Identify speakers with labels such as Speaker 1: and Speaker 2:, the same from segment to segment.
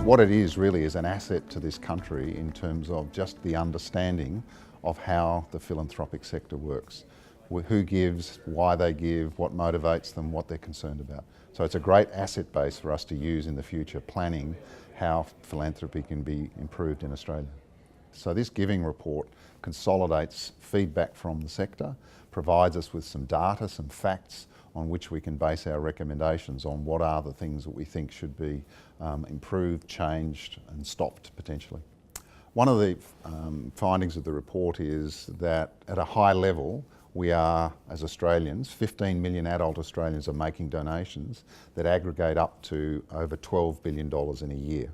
Speaker 1: What it is really is an asset to this country in terms of just the understanding of how the philanthropic sector works. Who gives, why they give, what motivates them, what they're concerned about. So it's a great asset base for us to use in the future, planning how philanthropy can be improved in Australia. So this giving report consolidates feedback from the sector, provides us with some data, some facts on which we can base our recommendations on what are the things that we think should be improved, changed and stopped potentially. One of the findings of the report is that at a high level, we are, as Australians, 15 million adult Australians are making donations that aggregate up to over $12 billion in a year.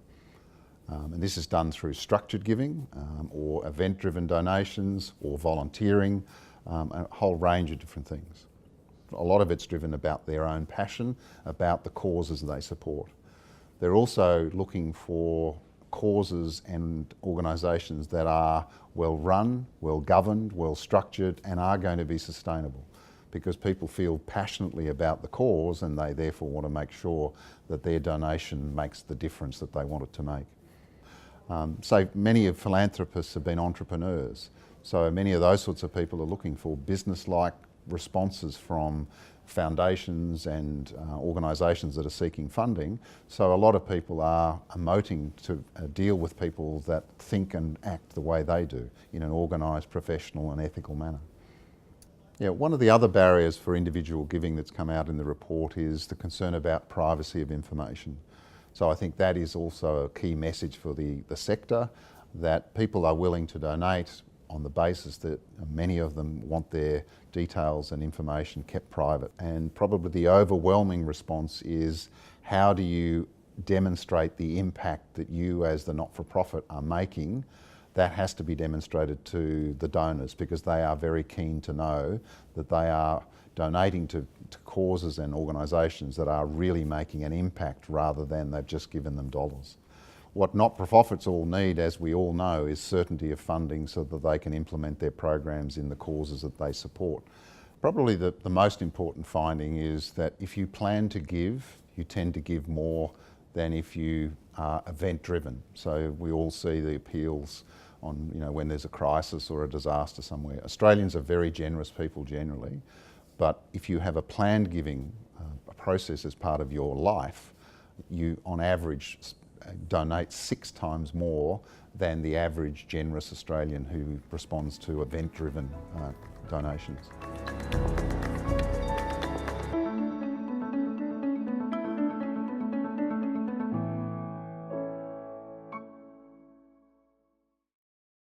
Speaker 1: And this is done through structured giving or event-driven donations or volunteering, a whole range of different things. A lot of it's driven about their own passion, about the causes they support. They're also looking for causes and organisations that are well run, well governed, well structured and are going to be sustainable, because people feel passionately about the cause and they therefore want to make sure that their donation makes the difference that they want it to make. So many of philanthropists have been entrepreneurs, so many of those sorts of people are looking for business-like responses from foundations and organisations that are seeking funding. So a lot of people are emoting to deal with people that think and act the way they do in an organised, professional and ethical manner. Yeah, one of the other barriers for individual giving that's come out in the report is the concern about privacy of information. So I think that is also a key message for the sector, that people are willing to donate on the basis that many of them want their details and information kept private. And probably the overwhelming response is, how do you demonstrate the impact that you as the not-for-profit are making? That has to be demonstrated to the donors, because they are very keen to know that they are donating to causes and organisations that are really making an impact rather than they've just given them dollars. What not-for-profits all need, as we all know, is certainty of funding so that they can implement their programs in the causes that they support. Probably the most important finding is that if you plan to give, you tend to give more than if you are event-driven. So we all see the appeals on, when there's a crisis or a disaster somewhere. Australians are very generous people generally, but if you have a planned giving a process as part of your life, you on average donate 6 times more than the average generous Australian who responds to event-driven donations.